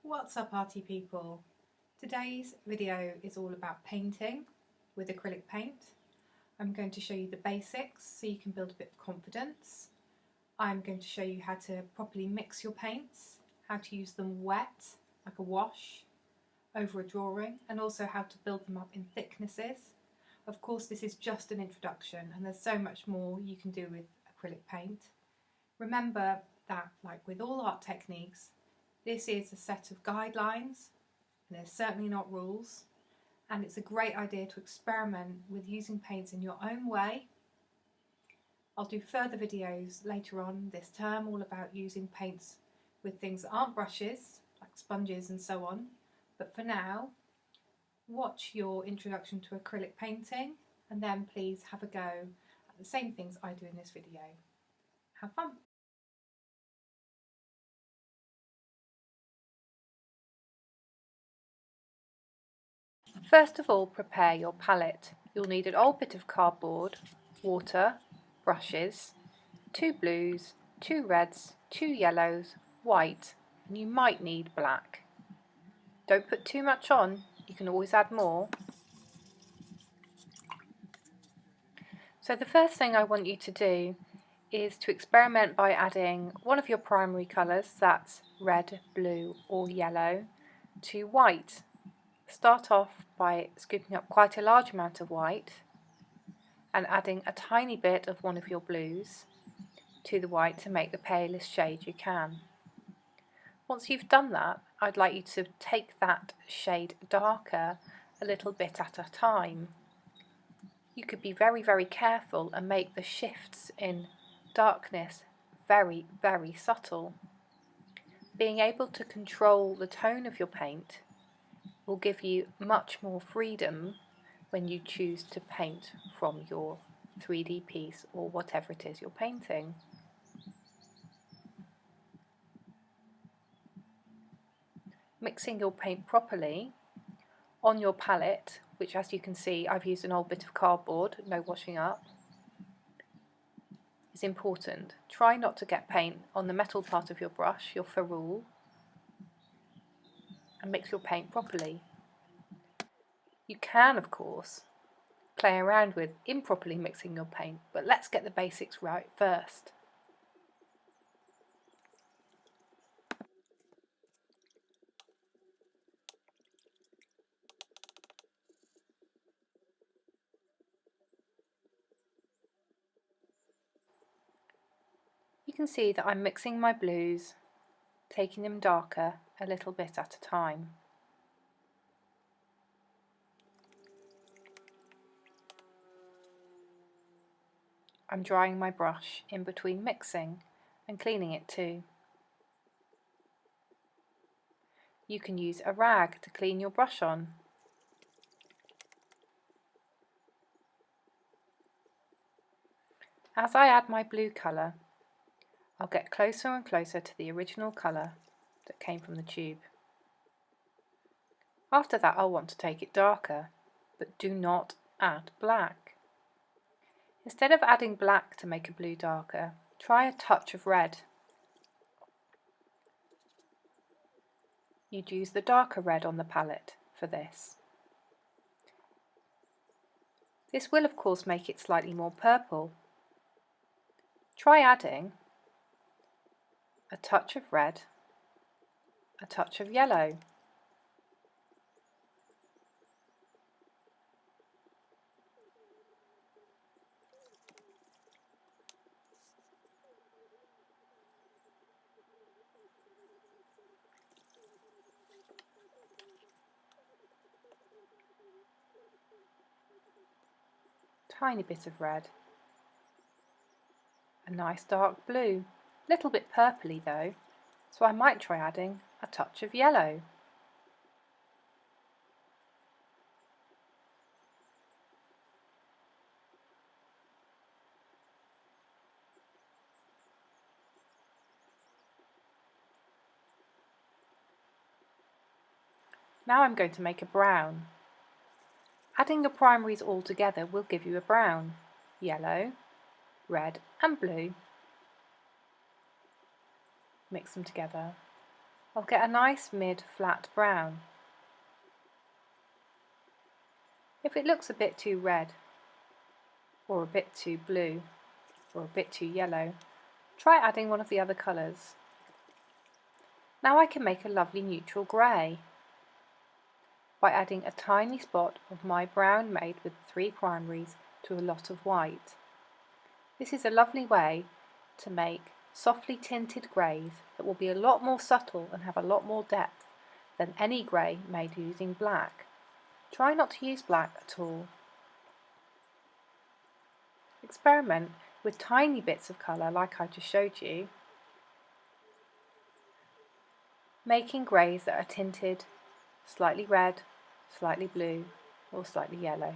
What's up, arty people? Today's video is all about painting with acrylic paint. I'm going to show you the basics so you can build a bit of confidence. I'm going to show you how to properly mix your paints, how to use them wet, like a wash, over a drawing, and also how to build them up in thicknesses. Of course, this is just an introduction and there's so much more you can do with acrylic paint. Remember that, like with all art techniques, this is a set of guidelines and they're certainly not rules, and it's a great idea to experiment with using paints in your own way. I'll do further videos later on this term all about using paints with things that aren't brushes, like sponges and so on, but for now, watch your introduction to acrylic painting and then please have a go at the same things I do in this video. Have fun! First of all, prepare your palette. You'll need an old bit of cardboard, water, brushes, 2 blues, 2 reds, 2 yellows, white, and you might need black. Don't put too much on, you can always add more. So the first thing I want you to do is to experiment by adding one of your primary colours, that's red, blue or yellow, to white. Start off by scooping up quite a large amount of white and adding a tiny bit of one of your blues to the white to make the palest shade you can. Once you've done that, I'd like you to take that shade darker a little bit at a time. You could be very careful and make the shifts in darkness very subtle. Being able to control the tone of your paint will give you much more freedom when you choose to paint from your 3D piece or whatever it is you're painting. Mixing your paint properly on your palette, which as you can see I've used an old bit of cardboard, no washing up, is important. Try not to get paint on the metal part of your brush, your ferrule, and mix your paint properly. You can, of course, play around with improperly mixing your paint, but let's get the basics right first. You can see that I'm mixing my blues, taking them darker a little bit at a time. I'm drying my brush in between mixing and cleaning it too. You can use a rag to clean your brush on. As I add my blue colour, I'll get closer and closer to the original colour that came from the tube. After that I'll want to take it darker, but do not add black. Instead of adding black to make a blue darker, try a touch of red. You'd use the darker red on the palette for this. This will of course make it slightly more purple. Try adding a touch of red, a touch of yellow. Tiny bit of red, a nice dark blue, little bit purpley though, so I might try adding a touch of yellow. Now I'm going to make a brown. Adding your primaries all together will give you a brown, yellow, red and blue. Mix them together I'll get a nice mid-flat brown. If it looks a bit too red, or a bit too blue, or a bit too yellow, try adding one of the other colours. Now I can make a lovely neutral grey by adding a tiny spot of my brown made with 3 primaries to a lot of white. This is a lovely way to make softly tinted greys that will be a lot more subtle and have a lot more depth than any grey made using black. Try not to use black at all. Experiment with tiny bits of colour like I just showed you, making greys that are tinted slightly red, slightly blue or slightly yellow.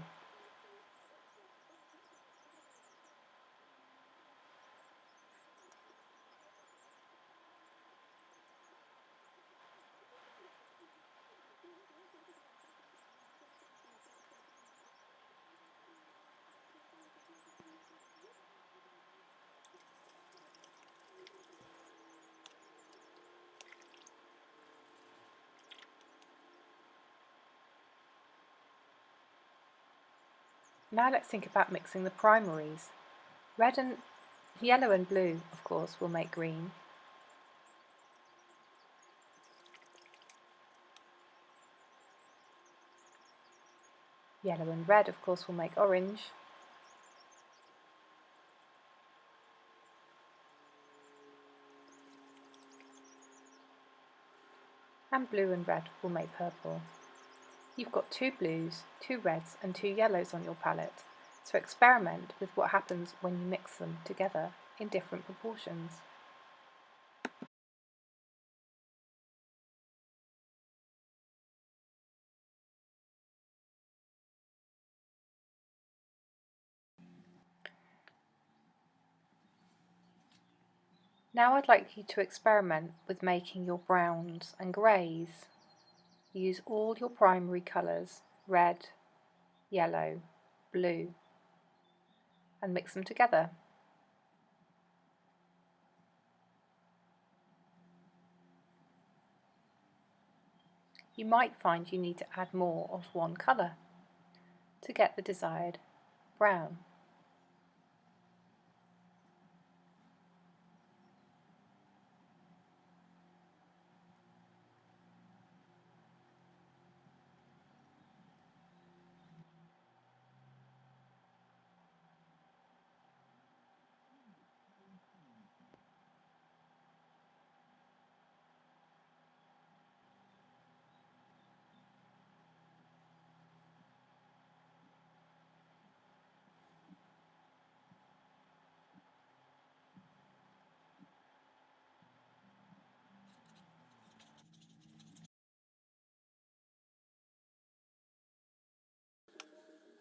Now let's think about mixing the primaries. Yellow and blue, of course, will make green. Yellow and red, of course, will make orange. And blue and red will make purple. You've got 2 blues, 2 reds and 2 yellows on your palette, so experiment with what happens when you mix them together in different proportions. Now I'd like you to experiment with making your browns and greys. Use all your primary colours, red, yellow, blue, and mix them together. You might find you need to add more of one colour to get the desired brown.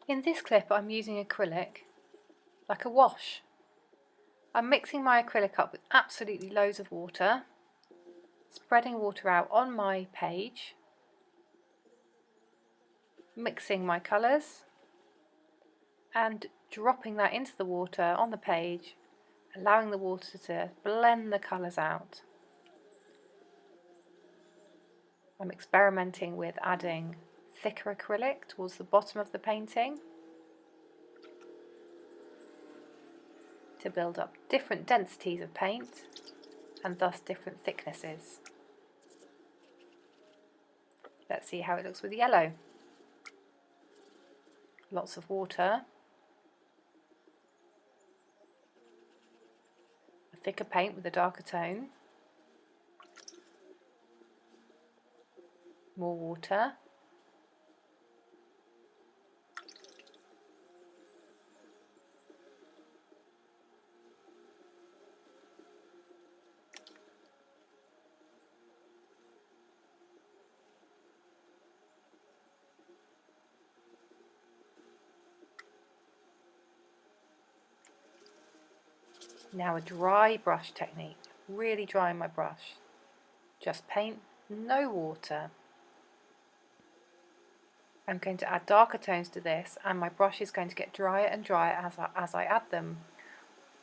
In this clip I'm using acrylic, like a wash. I'm mixing my acrylic up with absolutely loads of water, spreading water out on my page, mixing my colours and dropping that into the water on the page, allowing the water to blend the colours out. I'm experimenting with adding thicker acrylic towards the bottom of the painting to build up different densities of paint and thus different thicknesses. Let's see how it looks with yellow. Lots of water, a thicker paint with a darker tone, more water, now a dry brush technique, really drying my brush. Just paint, no water. I'm going to add darker tones to this and my brush is going to get drier and drier as I add them.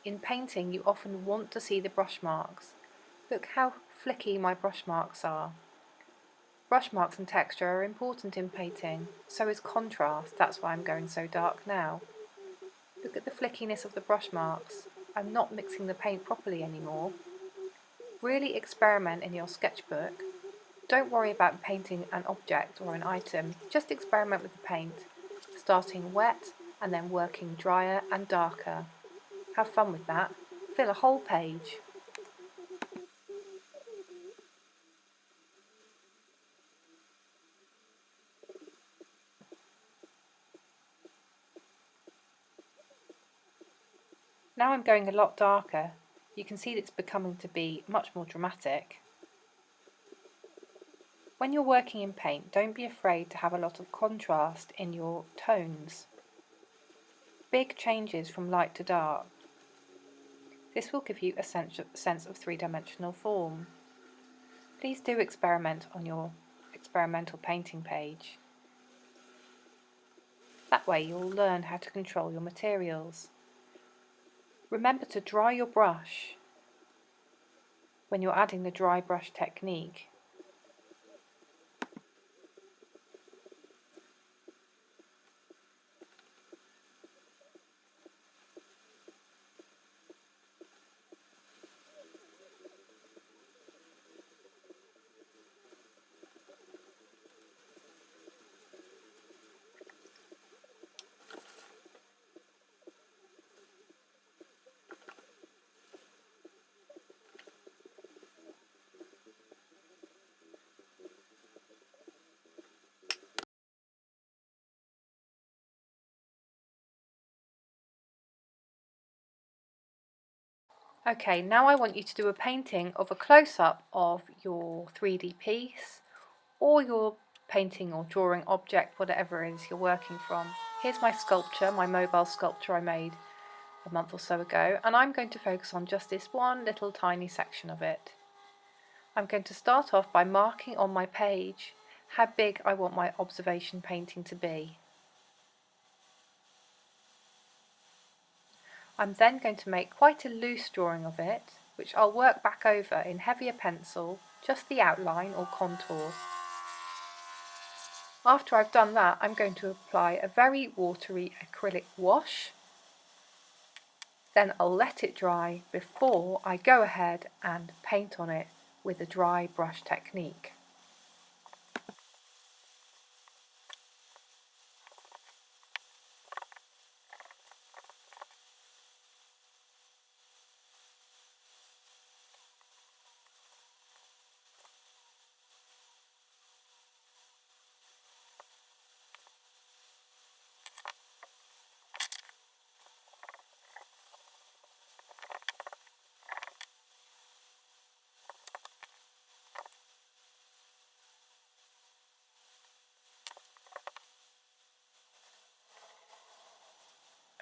In painting you often want to see the brush marks. Look how flicky my brush marks are. Brush marks and texture are important in painting, so is contrast. That's why I'm going so dark now. Look at the flickiness of the brush marks. I'm not mixing the paint properly anymore. Really experiment in your sketchbook. Don't worry about painting an object or an item, just experiment with the paint, starting wet and then working drier and darker. Have fun with that. Fill a whole page. Now I'm going a lot darker. You can see that it's becoming to be much more dramatic. When you're working in paint, don't be afraid to have a lot of contrast in your tones. Big changes from light to dark. This will give you a sense of three-dimensional form. Please do experiment on your experimental painting page. That way you'll learn how to control your materials. Remember to dry your brush when you're adding the dry brush technique. Okay, now I want you to do a painting of a close-up of your 3D piece or your painting or drawing object, whatever it is you're working from. Here's my sculpture, my mobile sculpture I made a month or so ago, and I'm going to focus on just this one little tiny section of it. I'm going to start off by marking on my page how big I want my observation painting to be. I'm then going to make quite a loose drawing of it, which I'll work back over in heavier pencil, just the outline or contour. After I've done that, I'm going to apply a very watery acrylic wash. Then I'll let it dry before I go ahead and paint on it with a dry brush technique.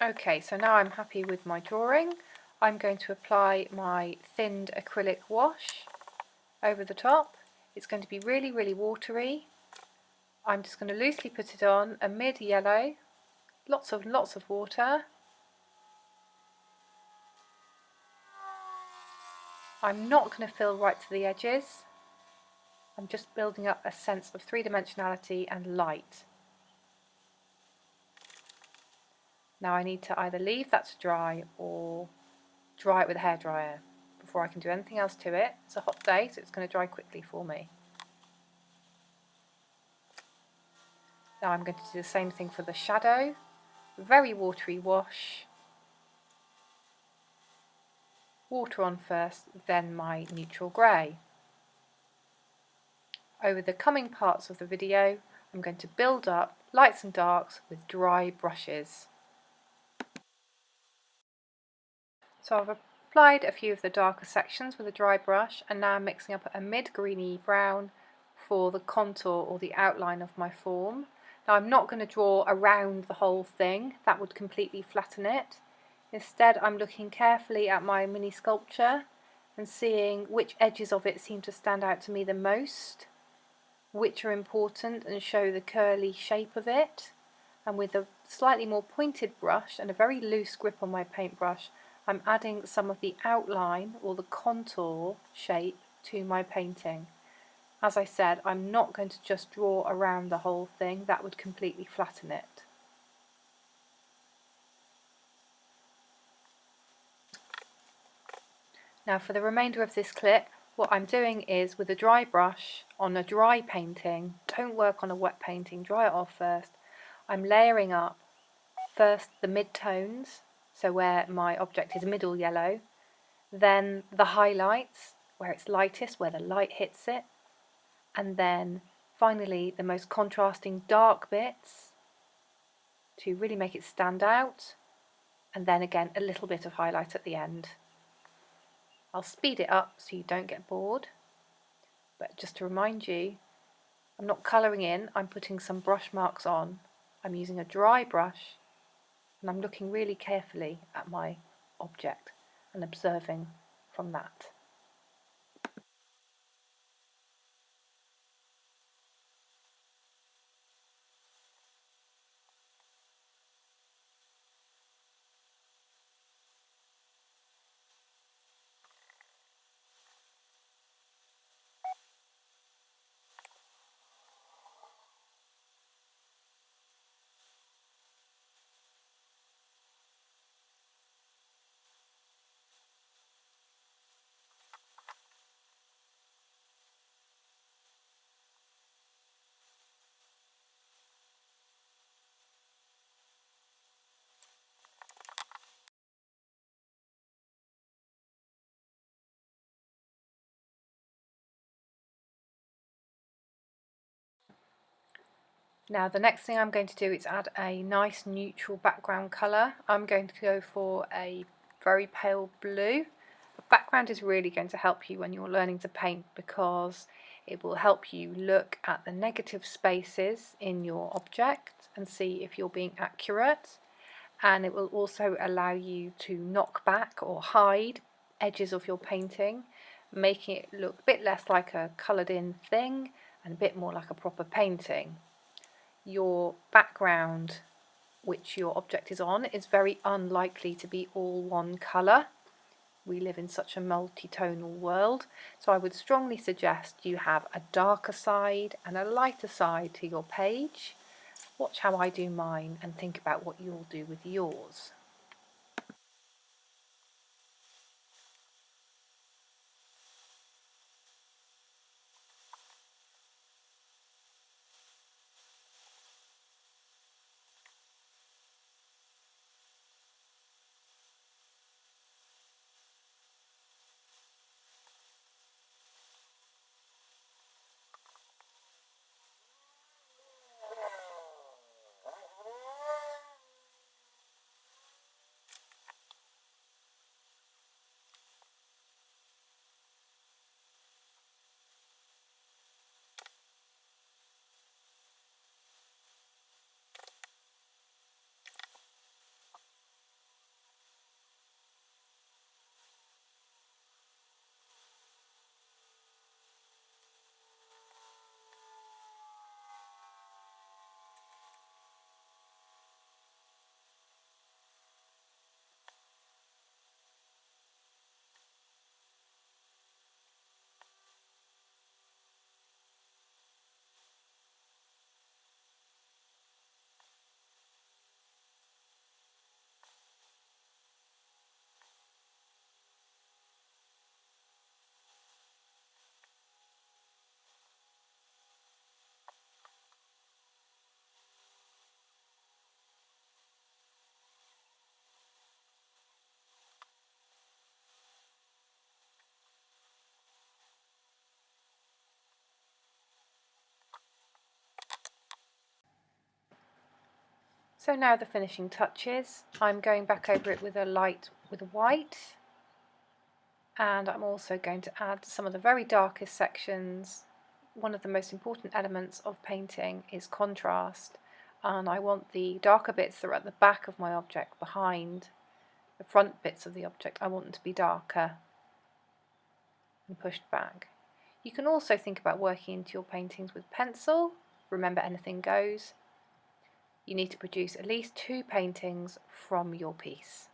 Okay, so now I'm happy with my drawing. I'm going to apply my thinned acrylic wash over the top. It's going to be really, really watery. I'm just going to loosely put it on, a mid-yellow, lots of water. I'm not going to fill right to the edges. I'm just building up a sense of three-dimensionality and light. Now I need to either leave that to dry or dry it with a hairdryer before I can do anything else to it. It's a hot day, so it's going to dry quickly for me. Now I'm going to do the same thing for the shadow. Very watery wash. Water on first, then my neutral grey. Over the coming parts of the video, I'm going to build up lights and darks with dry brushes. So I've applied a few of the darker sections with a dry brush, and now I'm mixing up a mid-greeny brown for the contour or the outline of my form. Now I'm not going to draw around the whole thing, that would completely flatten it. Instead I'm looking carefully at my mini sculpture and seeing which edges of it seem to stand out to me the most, which are important and show the curly shape of it. And with a slightly more pointed brush and a very loose grip on my paintbrush, I'm adding some of the outline or the contour shape to my painting. As I said, I'm not going to just draw around the whole thing, that would completely flatten it. Now for the remainder of this clip, what I'm doing is with a dry brush on a dry painting, don't work on a wet painting, dry it off first, I'm layering up first the mid-tones, so where my object is middle yellow, then the highlights, where it's lightest, where the light hits it, and then finally the most contrasting dark bits to really make it stand out, and then again a little bit of highlight at the end. I'll speed it up so you don't get bored, but just to remind you, I'm not colouring in, I'm putting some brush marks on. I'm using a dry brush and I'm looking really carefully at my object and observing from that. Now the next thing I'm going to do is add a nice neutral background colour. I'm going to go for a very pale blue. The background is really going to help you when you're learning to paint because it will help you look at the negative spaces in your object and see if you're being accurate, and it will also allow you to knock back or hide edges of your painting, making it look a bit less like a coloured in thing and a bit more like a proper painting. Your background which your object is on is very unlikely to be all one colour. We live in such a multi-tonal world, so I would strongly suggest you have a darker side and a lighter side to your page. Watch how I do mine and think about what you'll do with yours. So now the finishing touches. I'm going back over it with a white, and I'm also going to add some of the very darkest sections. One of the most important elements of painting is contrast, and I want the darker bits that are at the back of my object, behind the front bits of the object, I want them to be darker and pushed back. You can also think about working into your paintings with pencil. Remember, anything goes. You need to produce at least 2 paintings from your piece.